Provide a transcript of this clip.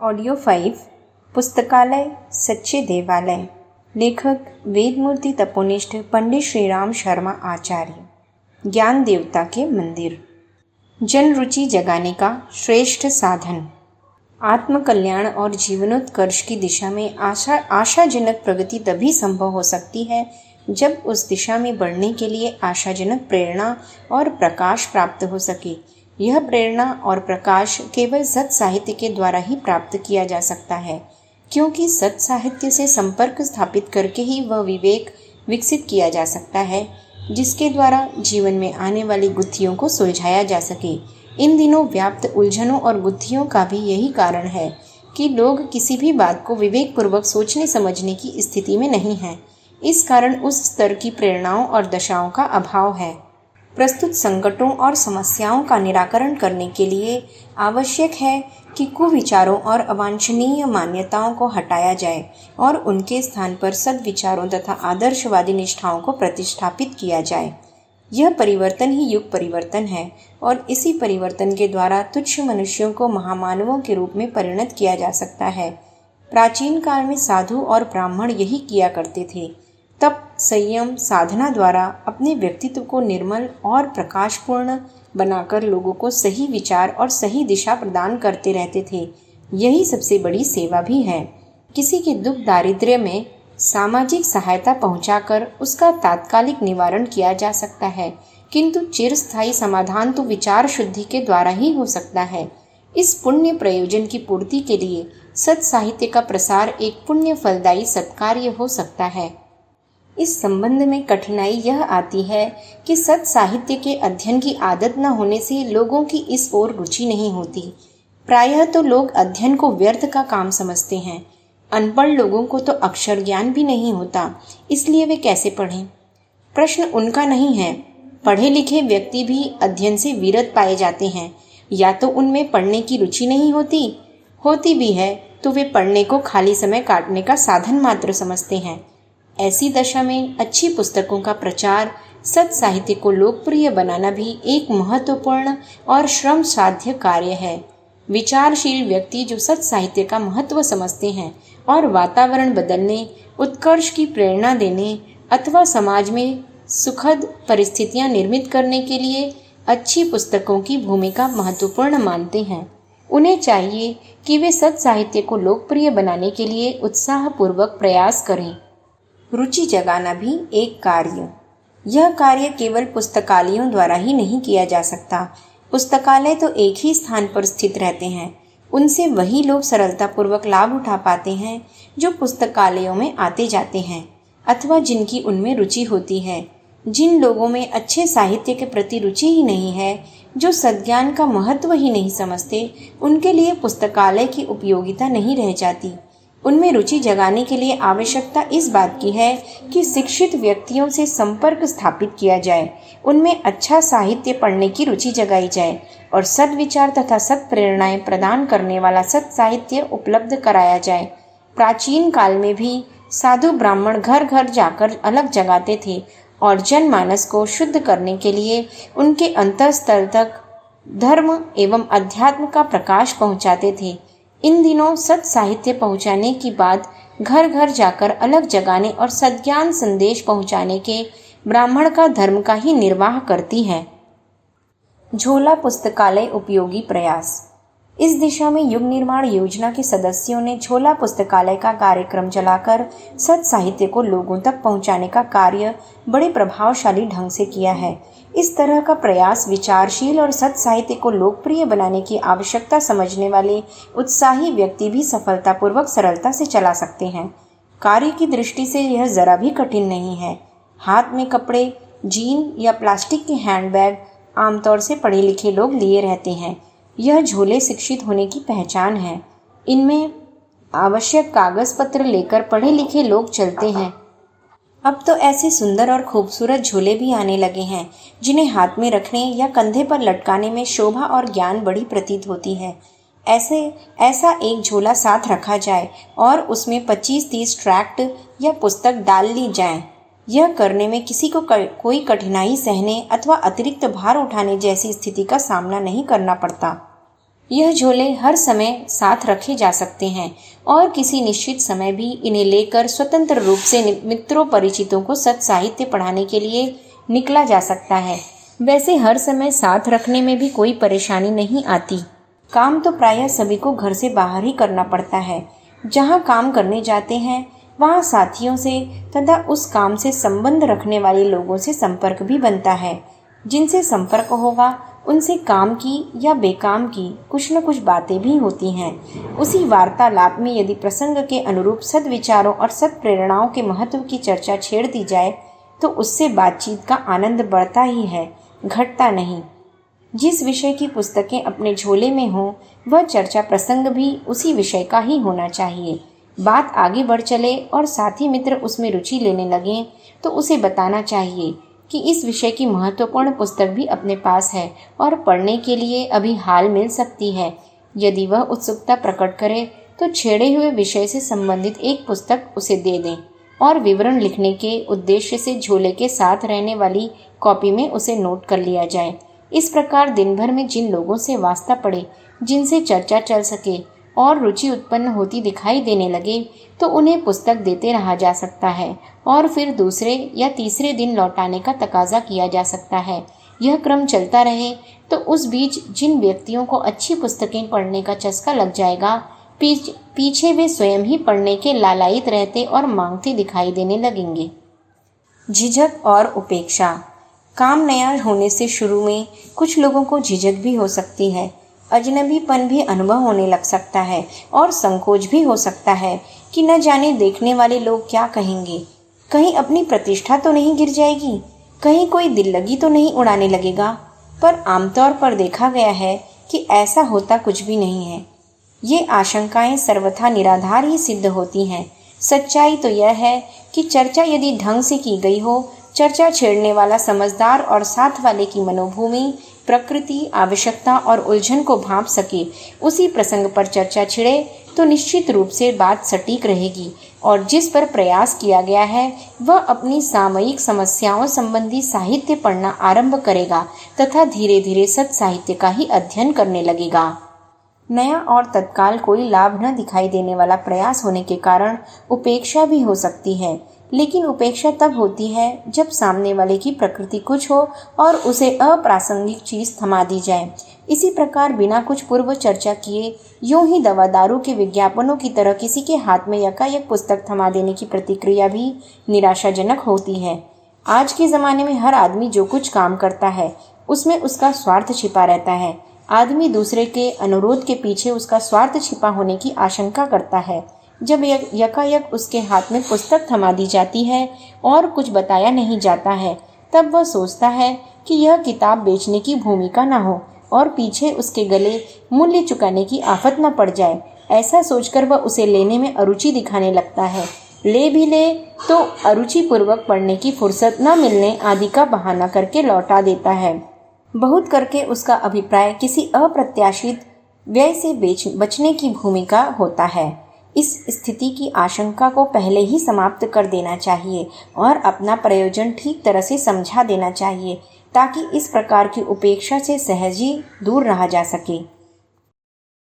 Audio 5 पुस्तकालय सच्चे देवालय। लेखक वेदमूर्ति तपोनिष्ठ पंडित श्रीराम शर्मा आचार्य। ज्ञान देवता के मंदिर। जन रुचि जगाने का श्रेष्ठ साधन। आत्म कल्याण और जीवनोत्कर्ष की दिशा में आशाजनक प्रगति तभी संभव हो सकती है जब उस दिशा में बढ़ने के लिए आशाजनक प्रेरणा और प्रकाश प्राप्त हो सके। यह प्रेरणा और प्रकाश केवल सत साहित्य के द्वारा ही प्राप्त किया जा सकता है, क्योंकि सत साहित्य से संपर्क स्थापित करके ही वह विवेक विकसित किया जा सकता है जिसके द्वारा जीवन में आने वाली गुत्थियों को सुलझाया जा सके। इन दिनों व्याप्त उलझनों और गुत्थियों का भी यही कारण है कि लोग किसी भी बात को विवेकपूर्वक सोचने समझने की स्थिति में नहीं हैं। इस कारण उस स्तर की प्रेरणाओं और दशाओं का अभाव है। प्रस्तुत संकटों और समस्याओं का निराकरण करने के लिए आवश्यक है कि कुविचारों और अवांछनीय मान्यताओं को हटाया जाए और उनके स्थान पर सद्विचारों तथा आदर्शवादी निष्ठाओं को प्रतिष्ठापित किया जाए। यह परिवर्तन ही युग परिवर्तन है और इसी परिवर्तन के द्वारा तुच्छ मनुष्यों को महामानवों के रूप में परिणत किया जा सकता है। प्राचीन काल में साधु और ब्राह्मण यही किया करते थे। तप, संयम, साधना द्वारा अपने व्यक्तित्व को निर्मल और प्रकाशपूर्ण बनाकर लोगों को सही विचार और सही दिशा प्रदान करते रहते थे। यही सबसे बड़ी सेवा भी है। किसी के दुख दारिद्र्य में सामाजिक सहायता पहुंचाकर उसका तात्कालिक निवारण किया जा सकता है, किंतु चिरस्थायी समाधान तो विचार शुद्धि के द्वारा ही हो सकता है। इस पुण्य प्रयोजन की पूर्ति के लिए सत साहित्य का प्रसार एक पुण्य फलदायी सत्कार्य हो सकता है। इस संबंध में कठिनाई यह आती है कि सत साहित्य के अध्ययन की आदत न होने से लोगों की इस ओर रुचि नहीं होती। प्रायः तो लोग अध्ययन को व्यर्थ का काम समझते हैं। अनपढ़ लोगों को तो अक्षर ज्ञान भी नहीं होता, इसलिए वे कैसे पढ़ें? प्रश्न उनका नहीं है। पढ़े लिखे व्यक्ति भी अध्ययन से विरत पाए जाते हैं। या तो उनमें पढ़ने की रुचि नहीं होती भी है तो वे पढ़ने को खाली समय काटने का साधन मात्र समझते हैं। ऐसी दशा में अच्छी पुस्तकों का प्रचार, सत साहित्य को लोकप्रिय बनाना भी एक महत्वपूर्ण और श्रम साध्य कार्य है। विचारशील व्यक्ति जो सत साहित्य का महत्व समझते हैं और वातावरण बदलने, उत्कर्ष की प्रेरणा देने अथवा समाज में सुखद परिस्थितियां निर्मित करने के लिए अच्छी पुस्तकों की भूमिका महत्वपूर्ण मानते हैं, उन्हें चाहिए कि वे सत साहित्य को लोकप्रिय बनाने के लिए उत्साहपूर्वक प्रयास करें। रुचि जगाना भी एक कार्य। यह कार्य केवल पुस्तकालयों द्वारा ही नहीं किया जा सकता। पुस्तकालय तो एक ही स्थान पर स्थित रहते हैं। उनसे वही लोग सरलतापूर्वक लाभ उठा पाते हैं जो पुस्तकालयों में आते जाते हैं अथवा जिनकी उनमें रुचि होती है। जिन लोगों में अच्छे साहित्य के प्रति रुचि ही नहीं है, जो सद्ज्ञान का महत्व ही नहीं समझते, उनके लिए पुस्तकालय की उपयोगिता नहीं रह जाती। उनमें रुचि जगाने के लिए आवश्यकता इस बात की है कि शिक्षित व्यक्तियों से संपर्क स्थापित किया जाए, उनमें अच्छा साहित्य पढ़ने की रुचि जगाई जाए और सद्विचार तथा सत प्रेरणाएं प्रदान करने वाला सत साहित्य उपलब्ध कराया जाए। प्राचीन काल में भी साधु ब्राह्मण घर घर जाकर अलग जगाते थे और जनमानस को शुद्ध करने के लिए उनके अंतःस्थल तक धर्म एवं अध्यात्म का प्रकाश पहुंचाते थे। इन दिनों सत साहित्य पहुंचाने की बात घर घर जाकर अलग जगाने और सद्ज्ञान संदेश पहुंचाने के ब्राह्मण का धर्म का ही निर्वाह करती है। झोला पुस्तकालय उपयोगी प्रयास। इस दिशा में युग निर्माण योजना के सदस्यों ने झोला पुस्तकालय का कार्यक्रम चलाकर सत साहित्य को लोगों तक पहुंचाने का कार्य बड़े प्रभावशाली ढंग से किया है। इस तरह का प्रयास विचारशील और सत साहित्य को लोकप्रिय बनाने की आवश्यकता समझने वाले उत्साही व्यक्ति भी सफलतापूर्वक सरलता से चला सकते हैं। कार्य की दृष्टि से यह जरा भी कठिन नहीं है। हाथ में कपड़े, जीन या प्लास्टिक के हैंडबैग आमतौर से पढ़े लिखे लोग लिए रहते हैं। यह झोले शिक्षित होने की पहचान है। इनमें आवश्यक कागज पत्र लेकर पढ़े लिखे लोग चलते हैं। अब तो ऐसे सुंदर और खूबसूरत झोले भी आने लगे हैं जिन्हें हाथ में रखने या कंधे पर लटकाने में शोभा और ज्ञान बड़ी प्रतीत होती है। ऐसा एक झोला साथ रखा जाए और उसमें 25-30 ट्रैक्ट या पुस्तक डाल ली जाए। यह करने में किसी को कोई कठिनाई सहने अथवा अतिरिक्त भार उठाने जैसी स्थिति का सामना नहीं करना पड़ता। यह झोले हर समय साथ रखे जा सकते हैं और किसी निश्चित समय भी इन्हें लेकर स्वतंत्र रूप से मित्रों परिचितों को सत् साहित्य पढ़ाने के लिए निकला जा सकता है। वैसे हर समय साथ रखने में भी कोई परेशानी नहीं आती। काम तो प्रायः सभी को घर से बाहर ही करना पड़ता है। जहाँ काम करने जाते हैं वहाँ साथियों से तथा उस काम से संबंध रखने वाले लोगों से संपर्क भी बनता है। जिनसे संपर्क होगा उनसे काम की या बेकाम की कुछ न कुछ बातें भी होती हैं। उसी वार्तालाप में यदि प्रसंग के अनुरूप सद्विचारों और सत्प्रेरणाओं के महत्व की चर्चा छेड़ दी जाए तो उससे बातचीत का आनंद बढ़ता ही है, घटता नहीं। जिस विषय की पुस्तकें अपने झोले में हों वह चर्चा प्रसंग भी उसी विषय का ही होना चाहिए। बात आगे बढ़ चले और साथी मित्र उसमें रुचि लेने लगें तो उसे बताना चाहिए कि इस विषय की महत्वपूर्ण पुस्तक भी अपने पास है और पढ़ने के लिए अभी हाल मिल सकती है। यदि वह उत्सुकता प्रकट करे तो छेड़े हुए विषय से संबंधित एक पुस्तक उसे दे दें और विवरण लिखने के उद्देश्य से झोले के साथ रहने वाली कॉपी में उसे नोट कर लिया जाए। इस प्रकार दिन भर में जिन लोगों से वास्ता पड़े, जिनसे चर्चा चल सके और रुचि उत्पन्न होती दिखाई देने लगे तो उन्हें पुस्तक देते रहा जा सकता है और फिर दूसरे या तीसरे दिन लौटाने का तकाजा किया जा सकता है। यह क्रम चलता रहे तो उस बीच जिन व्यक्तियों को अच्छी पुस्तकें पढ़ने का चस्का लग जाएगा, पीछे वे स्वयं ही पढ़ने के लालायित रहते और मांगते दिखाई देने लगेंगे। झिझक और उपेक्षा। काम नया होने से शुरू में कुछ लोगों को झिझक भी हो सकती है, अजनबीपन भी अनुभव होने लग सकता है और संकोच भी हो सकता है कि न जाने देखने वाले लोग क्या कहेंगे। कहीं अपनी प्रतिष्ठा तो नहीं गिर जाएगी, कहीं कोई दिल लगी तो नहीं उड़ाने लगेगा। पर आमतौर पर देखा गया है कि ऐसा होता कुछ भी नहीं है। ये आशंकाएं सर्वथा निराधार ही सिद्ध होती हैं। सच्चाई तो यह है कि चर्चा यदि ढंग से की गई हो, चर्चा छेड़ने वाला समझदार और साथ वाले की मनोभूमि, प्रकृति, आवश्यकता और उलझन को भांप सके, उसी प्रसंग पर चर्चा छिड़े तो निश्चित रूप से बात सटीक रहेगी और जिस पर प्रयास किया गया है वह अपनी सामयिक समस्याओं संबंधी साहित्य पढ़ना आरंभ करेगा तथा धीरे धीरे सत् साहित्य का ही अध्ययन करने लगेगा। नया और तत्काल कोई लाभ न दिखाई देने वाला प्रयास होने के कारण उपेक्षा भी हो सकती है, लेकिन उपेक्षा तब होती है जब सामने वाले की प्रकृति कुछ हो और उसे अप्रासंगिक चीज थमा दी जाए। इसी प्रकार बिना कुछ पूर्व चर्चा किए यूं ही दवा दारू के विज्ञापनों की तरह किसी के हाथ में यकायक पुस्तक थमा देने की प्रतिक्रिया भी निराशाजनक होती है। आज के ज़माने में हर आदमी जो कुछ काम करता है उसमें उसका स्वार्थ छिपा रहता है। आदमी दूसरे के अनुरोध के पीछे उसका स्वार्थ छिपा होने की आशंका करता है। जब यकायक उसके हाथ में पुस्तक थमा दी जाती है और कुछ बताया नहीं जाता है तब वह सोचता है कि यह किताब बेचने की भूमिका न हो और पीछे उसके गले मूल्य चुकाने की आफत न पड़ जाए। ऐसा सोचकर वह उसे लेने में अरुचि दिखाने लगता है। ले भी ले तो अरुचि पूर्वक पढ़ने की फुर्सत न मिलने आदि का बहाना करके लौटा देता है। बहुत करके उसका अभिप्राय किसी अप्रत्याशित व्यय से बचने की भूमिका होता है। इस स्थिति की आशंका को पहले ही समाप्त कर देना चाहिए और अपना प्रयोजन ठीक तरह से समझा देना चाहिए ताकि इस प्रकार की उपेक्षा से सहज ही दूर रहा जा सके।